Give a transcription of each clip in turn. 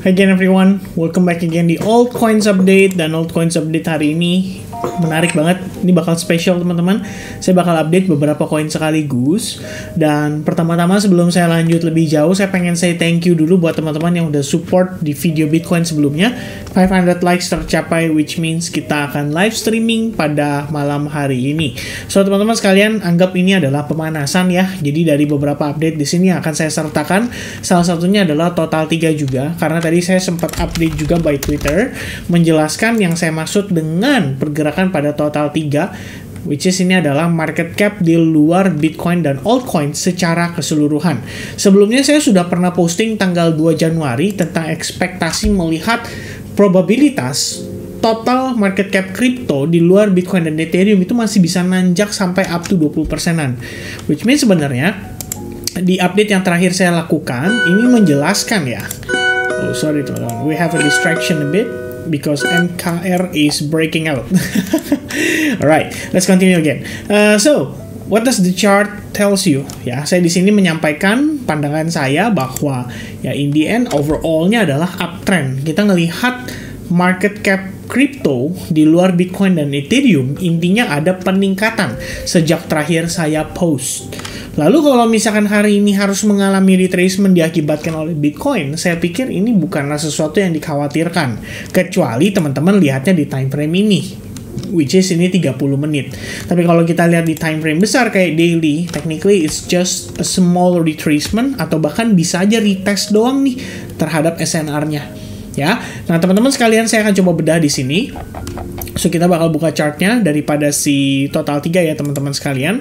Hi again everyone, welcome back again di Altcoins Update. Dan Altcoins Update hari ini menarik banget, ini bakal spesial teman-teman. Saya bakal update beberapa koin sekaligus. Dan pertama-tama sebelum saya lanjut lebih jauh, saya pengen say thank you dulu buat teman-teman yang udah support di video Bitcoin sebelumnya. 500 likes tercapai, which means kita akan live streaming pada malam hari ini. So teman-teman sekalian, anggap ini adalah pemanasan ya. Jadi dari beberapa update di sini akan saya sertakan. Salah satunya adalah total 3 juga, karena tadi saya sempat update juga by Twitter menjelaskan yang saya maksud dengan pergerakan pada total 3, which is ini adalah market cap di luar Bitcoin dan altcoin secara keseluruhan. Sebelumnya saya sudah pernah posting tanggal 2 Januari tentang ekspektasi melihat probabilitas total market cap crypto di luar Bitcoin dan Ethereum itu masih bisa nanjak sampai up to 20%-an. Which means sebenarnya di update yang terakhir saya lakukan ini menjelaskan ya. Oh sorry teman-teman, we have a distraction a bit because MKR is breaking out. Alright, let's continue again. So, what does the chart tells you? Ya, saya di sini menyampaikan pandangan saya bahwa ya in the end overall-nya adalah uptrend. Kita ngelihat market cap crypto di luar Bitcoin dan Ethereum intinya ada peningkatan sejak terakhir saya post. Lalu kalau misalkan hari ini harus mengalami retracement diakibatkan oleh Bitcoin, saya pikir ini bukanlah sesuatu yang dikhawatirkan. Kecuali teman-teman lihatnya di time frame ini, which is ini 30 menit. Tapi kalau kita lihat di time frame besar kayak daily, technically it's just a small retracement atau bahkan bisa aja retest doang nih terhadap SNR-nya. Ya, nah teman-teman sekalian saya akan coba bedah di sini. So kita bakal buka chartnya daripada si total 3 ya teman-teman sekalian.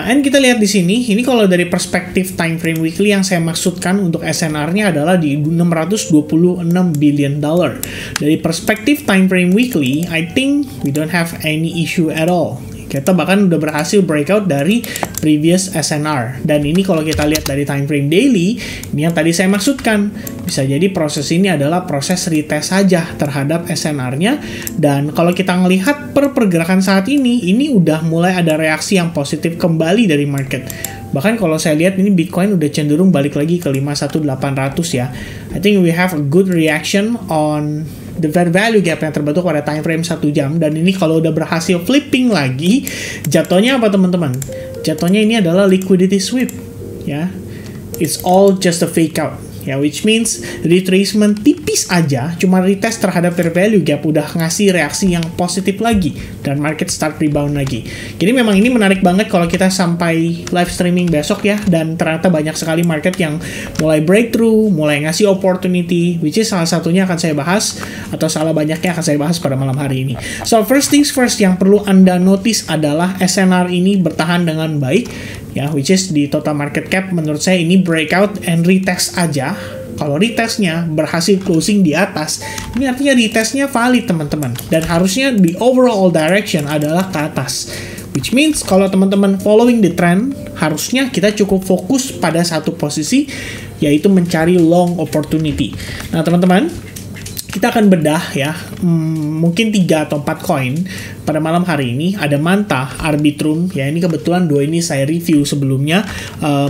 And kita lihat di sini, ini kalau dari perspektif time frame weekly yang saya maksudkan untuk SNR-nya adalah di 626 billion dollar. Dari perspektif time frame weekly, I think we don't have any issue at all. Kita bahkan udah berhasil breakout dari previous SNR. Dan ini kalau kita lihat dari time frame daily, ini yang tadi saya maksudkan. Bisa jadi proses ini adalah proses retest saja terhadap SNR-nya. Dan kalau kita ngelihat per pergerakan saat ini udah mulai ada reaksi yang positif kembali dari market. Bahkan kalau saya lihat ini Bitcoin udah cenderung balik lagi ke 51.800 ya. I think we have a good reaction on the fair value gap yang terbentuk pada time frame 1 jam. Dan ini kalau udah berhasil flipping lagi, jatuhnya apa teman-teman? Jatuhnya ini adalah liquidity sweep ya. It's all just a fake out. Ya, which means retracement tipis aja, cuma retest terhadap fair value gap udah ngasih reaksi yang positif lagi dan market start rebound lagi. Jadi memang ini menarik banget kalau kita sampai live streaming besok ya, dan ternyata banyak sekali market yang mulai breakthrough, mulai ngasih opportunity, which is salah satunya akan saya bahas atau salah banyaknya akan saya bahas pada malam hari ini. So first things first, yang perlu Anda notice adalah SNR ini bertahan dengan baik. Ya, which is di total market cap menurut saya ini breakout and retest aja. Kalau retestnya berhasil closing di atas, ini artinya retestnya valid teman-teman. Dan harusnya di overall direction adalah ke atas. Which means kalau teman-teman following the trend, harusnya kita cukup fokus pada satu posisi, yaitu mencari long opportunity. Nah teman-teman, kita akan bedah ya, mungkin 3 atau 4 koin pada malam hari ini. Ada Manta, Arbitrum, ya ini kebetulan 2 ini saya review sebelumnya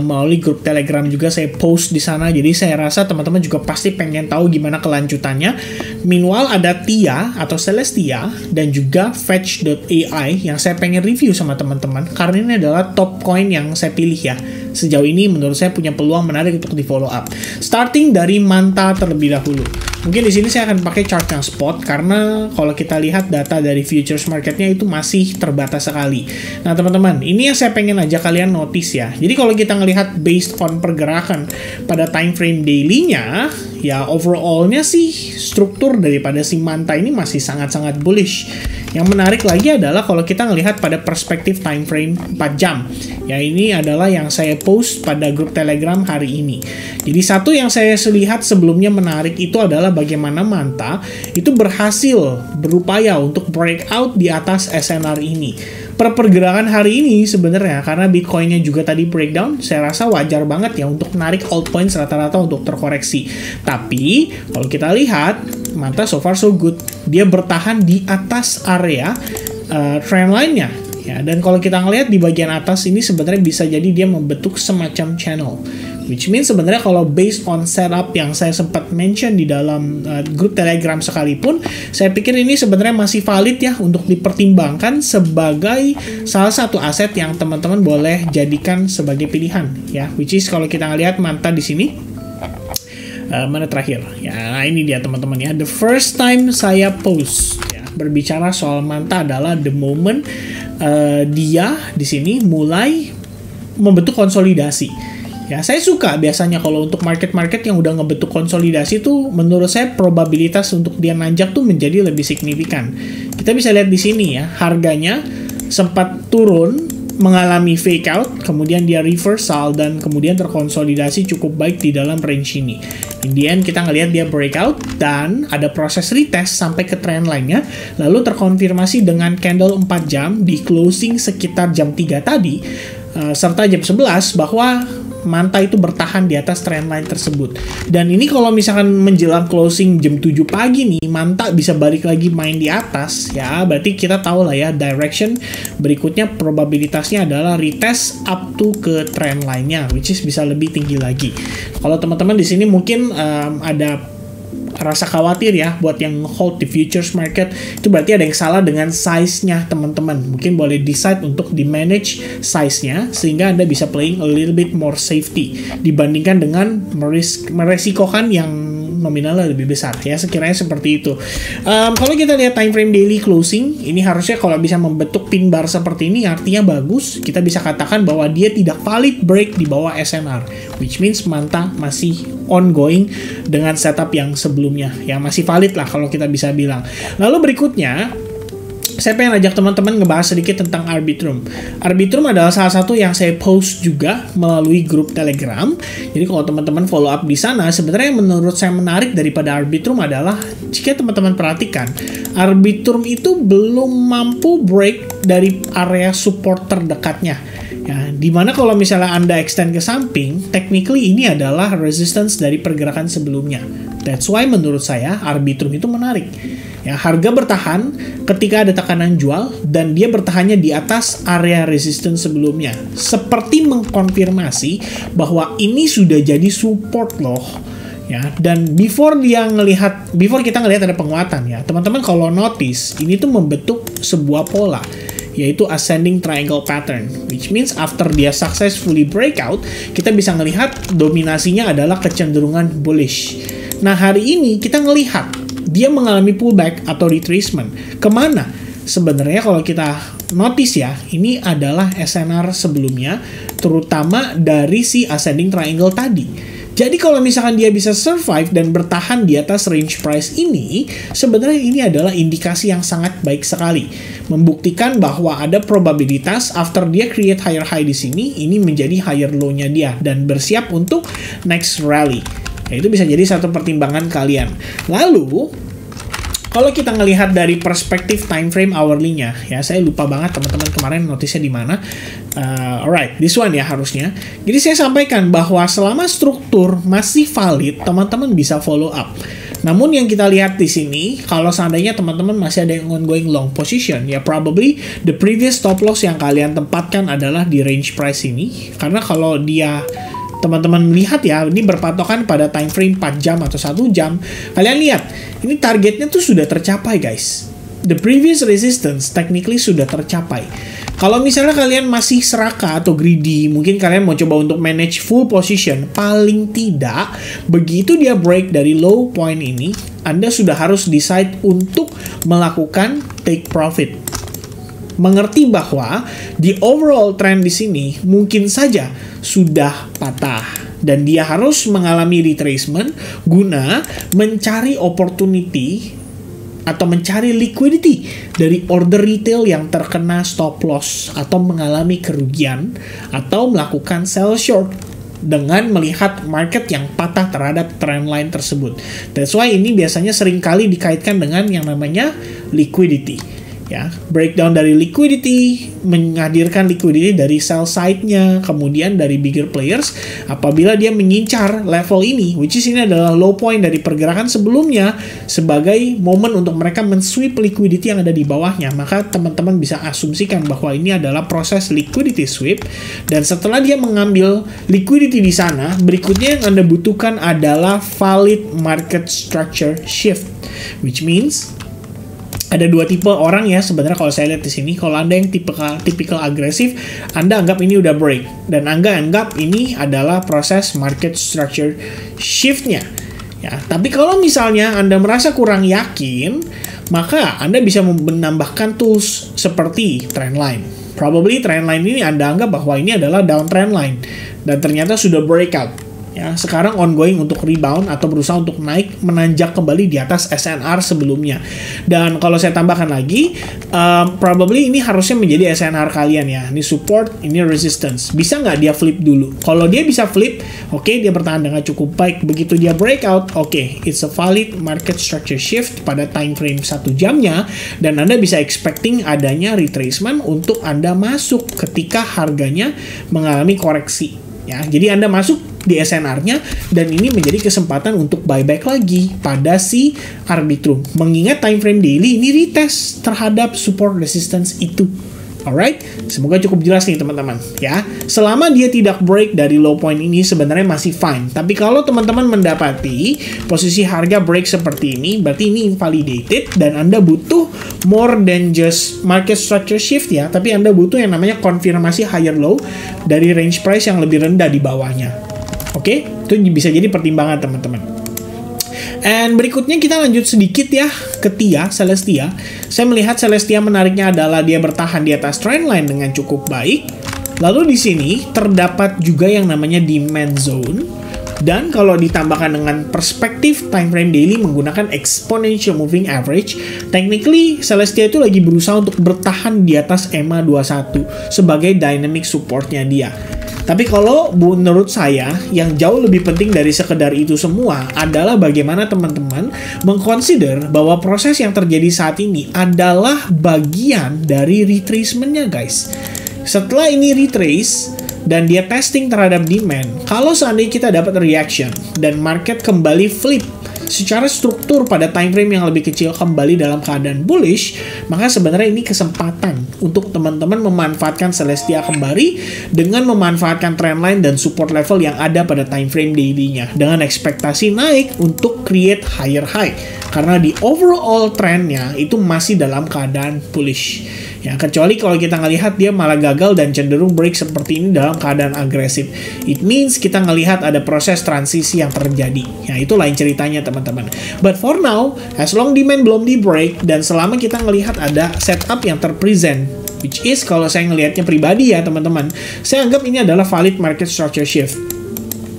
melalui grup Telegram juga saya post di sana. Jadi saya rasa teman-teman juga pasti pengen tahu gimana kelanjutannya. Meanwhile ada TIA atau Celestia dan juga Fetch.ai yang saya pengen review sama teman-teman karena ini adalah top coin yang saya pilih ya. Sejauh ini menurut saya punya peluang menarik untuk di follow up. Starting dari Manta terlebih dahulu. Mungkin di sini saya akan pakai chart yang spot karena kalau kita lihat data dari futures marketnya itu masih terbatas sekali. Nah teman-teman, ini yang saya pengen aja kalian notice ya. Jadi kalau kita ngelihat based on pergerakan pada time frame daily-nya, ya overall-nya sih struktur daripada si Manta ini masih sangat-sangat bullish. Yang menarik lagi adalah kalau kita ngelihat pada perspektif time frame 4 jam. Ya ini adalah yang saya post pada grup Telegram hari ini. Jadi satu yang saya lihat sebelumnya menarik itu adalah bagaimana Manta itu berhasil berupaya untuk breakout di atas SNR ini. Per pergerakan hari ini sebenarnya karena Bitcoinnya juga tadi breakdown, saya rasa wajar banget ya untuk menarik altcoins rata-rata untuk terkoreksi. Tapi kalau kita lihat Manta so far so good, dia bertahan di atas area trend line-nya. Ya, dan kalau kita ngelihat di bagian atas ini sebenarnya bisa jadi dia membentuk semacam channel. Which means sebenarnya kalau based on setup yang saya sempat mention di dalam grup Telegram sekalipun, saya pikir ini sebenarnya masih valid ya untuk dipertimbangkan sebagai salah satu aset yang teman-teman boleh jadikan sebagai pilihan ya. Which is kalau kita ngelihat Manta di sini, mana terakhir ya, nah ini dia teman-teman ya, the first time saya post ya berbicara soal Manta adalah the moment dia di sini mulai membentuk konsolidasi. Ya, saya suka biasanya kalau untuk market-market yang udah ngebentuk konsolidasi tuh, menurut saya probabilitas untuk dia nanjak tuh menjadi lebih signifikan. Kita bisa lihat di sini ya, harganya sempat turun, mengalami fake out, kemudian dia reversal, dan kemudian terkonsolidasi cukup baik di dalam range ini. In the end, kita ngelihat dia breakout, dan ada proses retest sampai ke trend line-nya, lalu terkonfirmasi dengan candle 4 jam di closing sekitar jam 3 tadi, serta jam 11 bahwa Manta itu bertahan di atas trendline tersebut. Dan ini kalau misalkan menjelang closing jam 7 pagi nih, Manta bisa balik lagi main di atas ya, berarti kita tahu lah ya direction berikutnya probabilitasnya adalah retest up to ke trendline-nya, which is bisa lebih tinggi lagi. Kalau teman-teman di sini mungkin ada rasa khawatir ya buat yang hold di futures market, itu berarti ada yang salah dengan size-nya teman-teman. Mungkin boleh decide untuk di manage size-nya sehingga Anda bisa playing a little bit more safety dibandingkan dengan meresikokan yang nominalnya lebih besar ya, sekiranya seperti itu. Kalau kita lihat time frame daily closing, ini harusnya kalau bisa membentuk pin bar seperti ini artinya bagus. Kita bisa katakan bahwa dia tidak valid break di bawah SNR, which means Manta masih ongoing dengan setup yang sebelumnya ya, masih valid lah kalau kita bisa bilang. Lalu berikutnya saya pengen ajak teman-teman ngebahas sedikit tentang Arbitrum. Arbitrum adalah salah satu yang saya post juga melalui grup Telegram. Jadi kalau teman-teman follow up di sana, sebenarnya yang menurut saya menarik daripada Arbitrum adalah jika teman-teman perhatikan, Arbitrum itu belum mampu break dari area support terdekatnya. Ya, dimana kalau misalnya Anda extend ke samping, technically ini adalah resistance dari pergerakan sebelumnya. That's why menurut saya Arbitrum itu menarik. Ya, harga bertahan ketika ada tekanan jual dan dia bertahannya di atas area resistance sebelumnya. Seperti mengkonfirmasi bahwa ini sudah jadi support loh. Ya, dan before kita ngelihat ada penguatan ya. Teman-teman kalau notice, ini tuh membentuk sebuah pola, yaitu ascending triangle pattern, which means after dia successfully breakout, kita bisa ngelihat dominasinya adalah kecenderungan bullish. Nah, hari ini kita ngelihat dia mengalami pullback atau retracement. Kemana? Sebenarnya kalau kita notice ya, ini adalah SNR sebelumnya, terutama dari si ascending triangle tadi. Jadi kalau misalkan dia bisa survive dan bertahan di atas range price ini, sebenarnya ini adalah indikasi yang sangat baik sekali. Membuktikan bahwa ada probabilitas after dia create higher high di sini, ini menjadi higher low-nya dia dan bersiap untuk next rally. Ya, itu bisa jadi satu pertimbangan kalian. Lalu, kalau kita ngelihat dari perspektif time frame hourly-nya, ya saya lupa banget teman-teman kemarin notisnya di mana. Alright, this one ya harusnya. Jadi saya sampaikan bahwa selama struktur masih valid, teman-teman bisa follow up. Namun yang kita lihat di sini, kalau seandainya teman-teman masih ada yang ongoing long position, ya probably the previous stop loss yang kalian tempatkan adalah di range price ini. Karena kalau dia teman-teman lihat ya, ini berpatokan pada time frame 4 jam atau 1 jam. Kalian lihat, ini targetnya tuh sudah tercapai guys. The previous resistance technically sudah tercapai. Kalau misalnya kalian masih serakah atau greedy, mungkin kalian mau coba untuk manage full position, paling tidak, begitu dia break dari low point ini, Anda sudah harus decide untuk melakukan take profit. Mengerti bahwa di overall trend di sini mungkin saja sudah patah dan dia harus mengalami retracement guna mencari opportunity atau mencari liquidity dari order retail yang terkena stop loss atau mengalami kerugian atau melakukan sell short dengan melihat market yang patah terhadap trendline tersebut. That's why ini biasanya seringkali dikaitkan dengan yang namanya liquidity. Ya, breakdown dari liquidity, menghadirkan liquidity dari sell side-nya, kemudian dari bigger players apabila dia mengincar level ini, which is ini adalah low point dari pergerakan sebelumnya sebagai momen untuk mereka men-sweep liquidity yang ada di bawahnya. Maka teman-teman bisa asumsikan bahwa ini adalah proses liquidity sweep, dan setelah dia mengambil liquidity di sana, berikutnya yang Anda butuhkan adalah valid market structure shift, which means ada dua tipe orang ya sebenarnya kalau saya lihat di sini. Kalau Anda yang tipikal agresif, Anda anggap ini udah break, dan Anda anggap ini adalah proses market structure shift-nya. Ya, tapi kalau misalnya Anda merasa kurang yakin, maka Anda bisa menambahkan tools seperti trendline. Probably trendline ini Anda anggap bahwa ini adalah downtrend line dan ternyata sudah breakout. Ya, sekarang ongoing untuk rebound atau berusaha untuk naik menanjak kembali di atas SNR sebelumnya. Dan kalau saya tambahkan lagi, probably ini harusnya menjadi SNR kalian ya. Ini support, ini resistance. Bisa nggak dia flip dulu? Kalau dia bisa flip, oke, dia bertahan dengan cukup baik. Begitu dia breakout, oke, it's a valid market structure shift pada time frame 1 jamnya, dan Anda bisa expecting adanya retracement untuk Anda masuk ketika harganya mengalami koreksi. Ya, jadi Anda masuk di SNR-nya, dan ini menjadi kesempatan untuk buyback lagi pada si Arbitrum. Mengingat time frame daily ini retest terhadap support resistance itu. Alright, semoga cukup jelas nih teman-teman ya. Selama dia tidak break dari low point ini sebenarnya masih fine. Tapi kalau teman-teman mendapati posisi harga break seperti ini, berarti ini invalidated dan Anda butuh more than just market structure shift ya. Tapi Anda butuh yang namanya konfirmasi higher low dari range price yang lebih rendah di bawahnya. Oke, itu bisa jadi pertimbangan teman-teman. And berikutnya kita lanjut sedikit ya ke TIA, Celestia. Saya melihat Celestia menariknya adalah dia bertahan di atas trendline dengan cukup baik. Lalu di sini terdapat juga yang namanya demand zone. Dan kalau ditambahkan dengan perspektif time frame daily menggunakan exponential moving average, technically Celestia itu lagi berusaha untuk bertahan di atas EMA 21 sebagai dynamic supportnya dia. Tapi kalau menurut saya, yang jauh lebih penting dari sekedar itu semua adalah bagaimana teman-teman mengconsider bahwa proses yang terjadi saat ini adalah bagian dari retracement-nya guys. Setelah ini retrace dan dia testing terhadap demand, kalau seandainya kita dapat reaction dan market kembali flip secara struktur pada time frame yang lebih kecil kembali dalam keadaan bullish, maka sebenarnya ini kesempatan untuk teman-teman memanfaatkan Celestia kembali dengan memanfaatkan trendline dan support level yang ada pada time frame daily-nya dengan ekspektasi naik untuk create higher high karena di overall trendnya itu masih dalam keadaan bullish. Ya, kecuali kalau kita ngelihat dia malah gagal dan cenderung break seperti ini dalam keadaan agresif. It means kita ngelihat ada proses transisi yang terjadi. Ya, itu lain ceritanya teman-teman. But for now, as long demand belum di break dan selama kita ngelihat ada setup yang terpresent, which is kalau saya ngelihatnya pribadi ya teman-teman, saya anggap ini adalah valid market structure shift.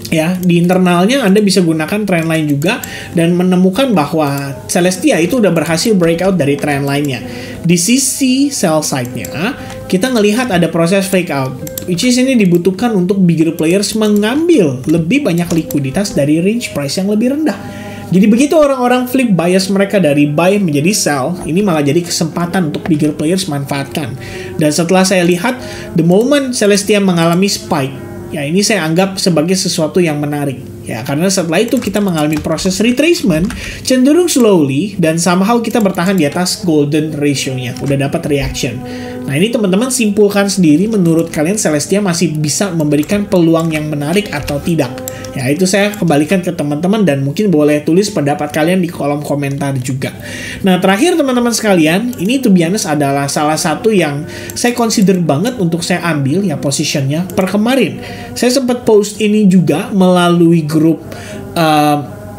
Ya, di internalnya Anda bisa gunakan trendline juga dan menemukan bahwa Celestia itu udah berhasil breakout dari trendline-nya. Di sisi sell side-nya, kita ngelihat ada proses fake out, which is ini dibutuhkan untuk bigger players mengambil lebih banyak likuiditas dari range price yang lebih rendah. Jadi begitu orang-orang flip bias mereka dari buy menjadi sell, ini malah jadi kesempatan untuk bigger players manfaatkan. Dan setelah saya lihat, the moment Celestia mengalami spike, ya ini saya anggap sebagai sesuatu yang menarik. Ya, karena setelah itu kita mengalami proses retracement cenderung slowly dan somehow kita bertahan di atas golden ratio-nya. Udah dapat reaction. Nah, ini teman-teman simpulkan sendiri menurut kalian Celestia masih bisa memberikan peluang yang menarik atau tidak. Ya, itu saya kembalikan ke teman-teman dan mungkin boleh tulis pendapat kalian di kolom komentar juga. Nah, terakhir teman-teman sekalian, ini to be honest adalah salah satu yang saya consider banget untuk saya ambil ya positionnya per kemarin. Saya sempat post ini juga melalui grup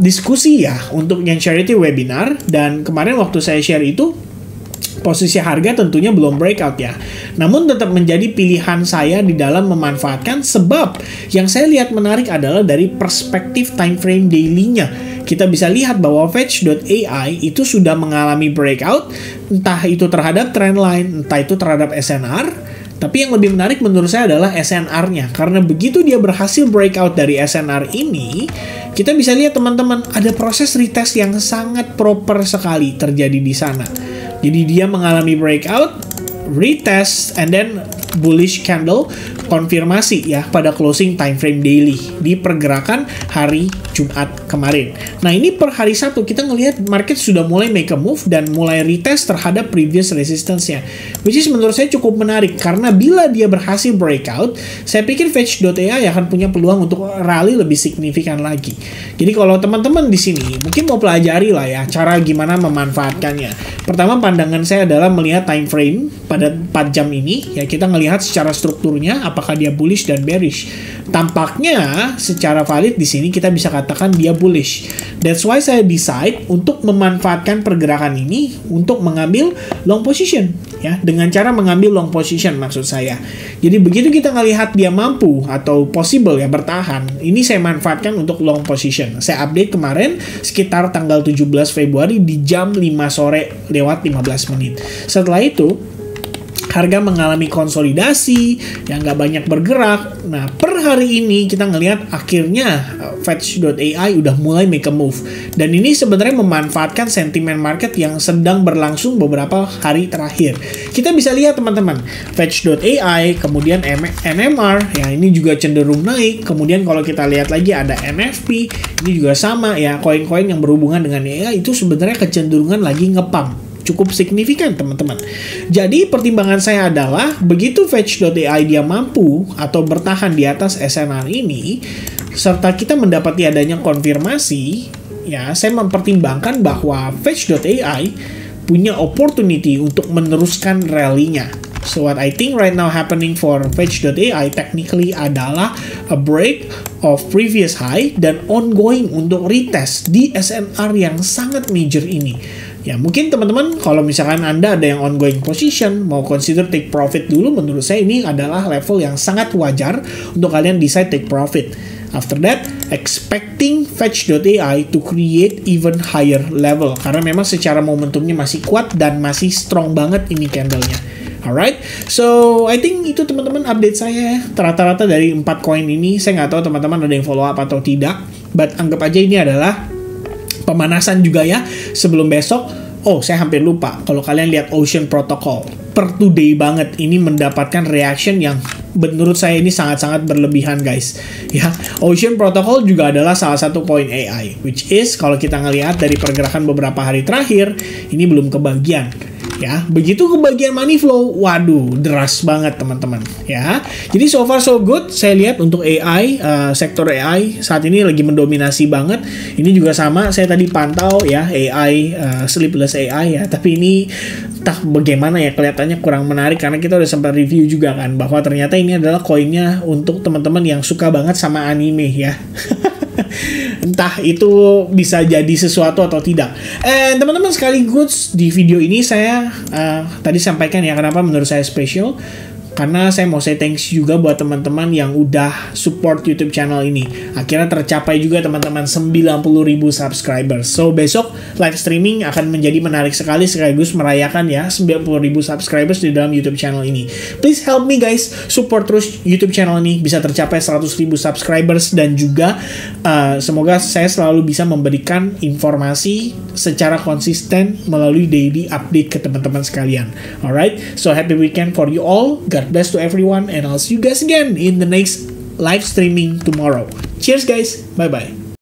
diskusi ya untuk yang charity webinar, dan kemarin waktu saya share itu posisi harga tentunya belum breakout ya. Namun tetap menjadi pilihan saya di dalam memanfaatkan, sebab yang saya lihat menarik adalah dari perspektif time frame daily-nya. Kita bisa lihat bahwa Fetch.ai itu sudah mengalami breakout, entah itu terhadap trendline, entah itu terhadap SNR. Tapi yang lebih menarik menurut saya adalah SNR-nya. Karena begitu dia berhasil breakout dari SNR ini, kita bisa lihat teman-teman ada proses retest yang sangat proper sekali terjadi di sana. Jadi dia mengalami breakout, retest, and then bullish candle konfirmasi ya pada closing time frame daily di pergerakan hari Jumat kemarin. Nah, ini per hari Sabtu kita ngelihat market sudah mulai make a move dan mulai retest terhadap previous resistance-nya, which is menurut saya cukup menarik karena bila dia berhasil breakout, saya pikir Fetch.ai akan punya peluang untuk rally lebih signifikan lagi. Jadi kalau teman-teman di sini mungkin mau pelajari lah ya cara gimana memanfaatkannya. Pertama, pandangan saya adalah melihat time frame pada 4 jam ini ya, kita lihat secara strukturnya apakah dia bullish dan bearish. Tampaknya secara valid di sini kita bisa katakan dia bullish. That's why saya decide untuk memanfaatkan pergerakan ini untuk mengambil long position ya, dengan cara mengambil long position maksud saya. Jadi begitu kita ngelihat dia mampu atau possible ya bertahan, ini saya manfaatkan untuk long position. Saya update kemarin sekitar tanggal 17 Februari di jam 5 sore lewat 15 menit. Setelah itu harga mengalami konsolidasi yang nggak banyak bergerak. Nah, per hari ini kita ngelihat akhirnya Fetch.ai udah mulai make a move. Dan ini sebenarnya memanfaatkan sentimen market yang sedang berlangsung beberapa hari terakhir. Kita bisa lihat teman-teman, Fetch.ai, kemudian NMR, ya ini juga cenderung naik. Kemudian kalau kita lihat lagi ada NFP, ini juga sama ya, koin-koin yang berhubungan dengan AI itu sebenarnya kecenderungan lagi ngepump. Cukup signifikan teman-teman. Jadi pertimbangan saya adalah begitu Fetch.ai dia mampu atau bertahan di atas SNR ini, serta kita mendapati adanya konfirmasi, ya saya mempertimbangkan bahwa Fetch.ai punya opportunity untuk meneruskan rally-nya. So what I think right now happening for Fetch.ai technically adalah a break of previous high dan ongoing untuk retest di SNR yang sangat major ini. Ya mungkin teman-teman kalau misalkan Anda ada yang ongoing position, mau consider take profit dulu, menurut saya ini adalah level yang sangat wajar untuk kalian decide take profit. After that, expecting Fetch.ai to create even higher level. Karena memang secara momentumnya masih kuat dan masih strong banget ini candlenya. Alright, so I think itu teman-teman update saya rata-rata dari 4 koin ini. Saya nggak tahu teman-teman ada yang follow up atau tidak, but anggap aja ini adalah pemanasan juga ya sebelum besok. Oh, saya hampir lupa. Kalau kalian lihat Ocean Protocol, per today banget ini mendapatkan reaction yang menurut saya ini sangat-sangat berlebihan guys. Ya, Ocean Protocol juga adalah salah satu koin AI, which is kalau kita ngelihat dari pergerakan beberapa hari terakhir, ini belum kebagian. Ya, begitu kebagian money flow, waduh, deras banget teman-teman. Ya, jadi so far so good. Saya lihat untuk AI, sektor AI saat ini lagi mendominasi banget. Ini juga sama. Saya tadi pantau ya AI, sleepless AI ya. Tapi ini entah bagaimana ya, kelihatannya kurang menarik karena kita udah sempat review juga kan bahwa ternyata ini adalah koinnya untuk teman-teman yang suka banget sama anime ya. Entah itu bisa jadi sesuatu atau tidak. Teman-teman sekaligus di video ini saya tadi sampaikan ya kenapa menurut saya spesial. Karena saya mau say thanks juga buat teman-teman yang udah support YouTube channel ini. Akhirnya tercapai juga teman-teman 90.000 subscribers. So besok live streaming akan menjadi menarik sekali sekaligus merayakan ya 90.000 subscribers di dalam YouTube channel ini. Please help me guys, support terus YouTube channel ini bisa tercapai 100.000 subscribers dan juga semoga saya selalu bisa memberikan informasi secara konsisten melalui daily update ke teman-teman sekalian. Alright, so happy weekend for you all. God bless to everyone and I'll see you guys again in the next live streaming tomorrow. Cheers guys. Bye bye.